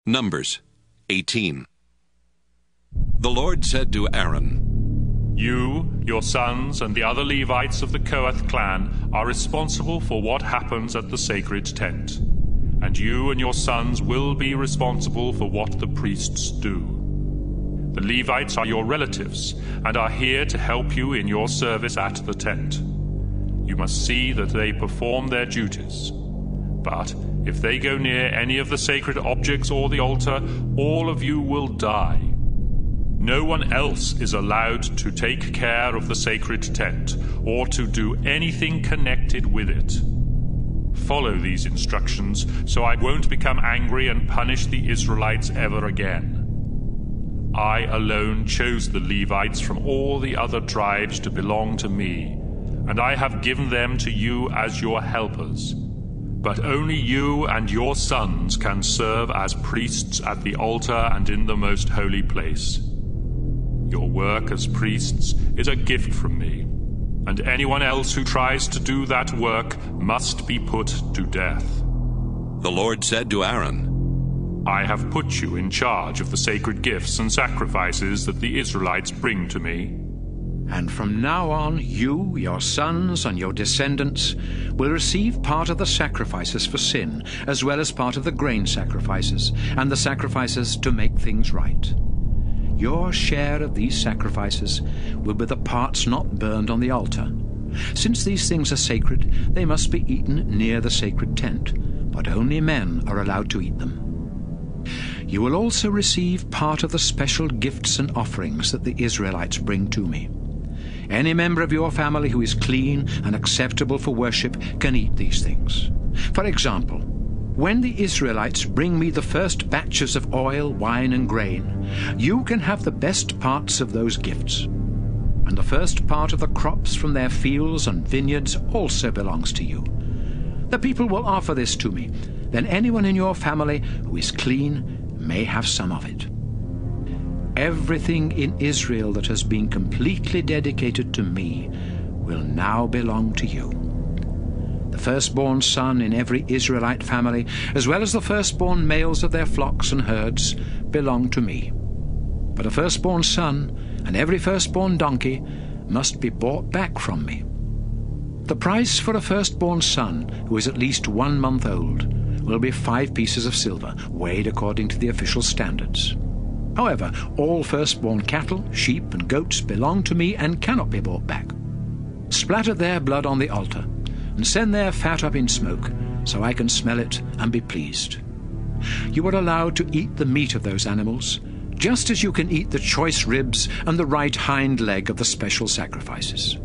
Numbers 18. The Lord said to Aaron, You, your sons, and the other Levites of the Kohath clan are responsible for what happens at the sacred tent, and you and your sons will be responsible for what the priests do. The Levites are your relatives and are here to help you in your service at the tent. You must see that they perform their duties. But if they go near any of the sacred objects or the altar, all of you will die. No one else is allowed to take care of the sacred tent or to do anything connected with it. Follow these instructions so I won't become angry and punish the Israelites ever again. I alone chose the Levites from all the other tribes to belong to me, and I have given them to you as your helpers. But only you and your sons can serve as priests at the altar and in the most holy place. Your work as priests is a gift from me, and anyone else who tries to do that work must be put to death. The Lord said to Aaron, I have put you in charge of the sacred gifts and sacrifices that the Israelites bring to me. And from now on, you, your sons, and your descendants will receive part of the sacrifices for sin, as well as part of the grain sacrifices, and the sacrifices to make things right. Your share of these sacrifices will be the parts not burned on the altar. Since these things are sacred, they must be eaten near the sacred tent, but only men are allowed to eat them. You will also receive part of the special gifts and offerings that the Israelites bring to me. Any member of your family who is clean and acceptable for worship can eat these things. For example, when the Israelites bring me the first batches of oil, wine, and grain, you can have the best parts of those gifts. And the first part of the crops from their fields and vineyards also belongs to you. The people will offer this to me. Then anyone in your family who is clean may have some of it. Everything in Israel that has been completely dedicated to me will now belong to you. The firstborn son in every Israelite family, as well as the firstborn males of their flocks and herds, belong to me. But a firstborn son and every firstborn donkey must be bought back from me. The price for a firstborn son who is at least 1 month old will be 5 pieces of silver, weighed according to the official standards. However, all firstborn cattle, sheep, and goats belong to me and cannot be bought back. Splatter their blood on the altar, and send their fat up in smoke, so I can smell it and be pleased. You are allowed to eat the meat of those animals, just as you can eat the choice ribs and the right hind leg of the special sacrifices.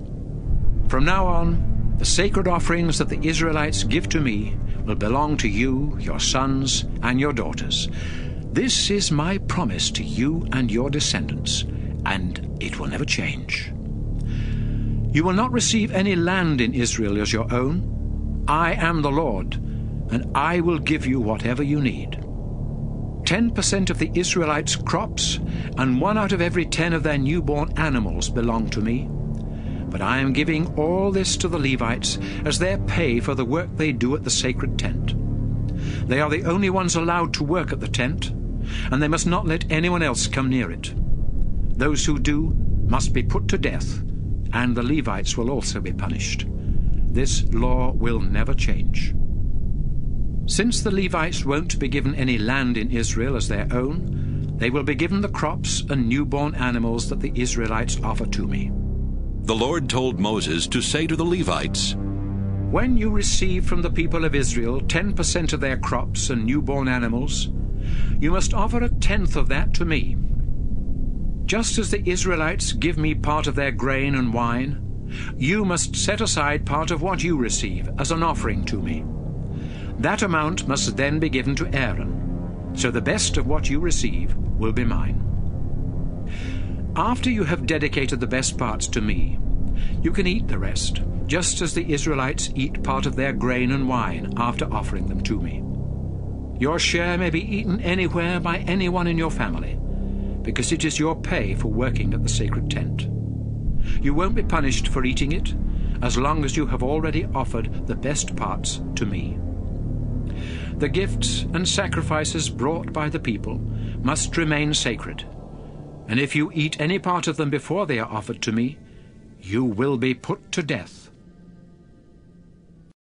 From now on, the sacred offerings that the Israelites give to me will belong to you, your sons, and your daughters. This is my promise to you and your descendants, and it will never change. You will not receive any land in Israel as your own. I am the Lord, and I will give you whatever you need. 10% of the Israelites' crops and 1 out of every 10 of their newborn animals belong to me. But I am giving all this to the Levites as their pay for the work they do at the sacred tent. They are the only ones allowed to work at the tent, and they must not let anyone else come near it. Those who do must be put to death, and the Levites will also be punished. This law will never change. Since the Levites won't be given any land in Israel as their own, they will be given the crops and newborn animals that the Israelites offer to me. The Lord told Moses to say to the Levites, When you receive from the people of Israel 10% of their crops and newborn animals, you must offer 1/10 of that to me. Just as the Israelites give me part of their grain and wine, you must set aside part of what you receive as an offering to me. That amount must then be given to Aaron, so the best of what you receive will be mine. After you have dedicated the best parts to me, you can eat the rest, just as the Israelites eat part of their grain and wine after offering them to me. Your share may be eaten anywhere by anyone in your family, because it is your pay for working at the sacred tent. You won't be punished for eating it, as long as you have already offered the best parts to me. The gifts and sacrifices brought by the people must remain sacred, and if you eat any part of them before they are offered to me, you will be put to death.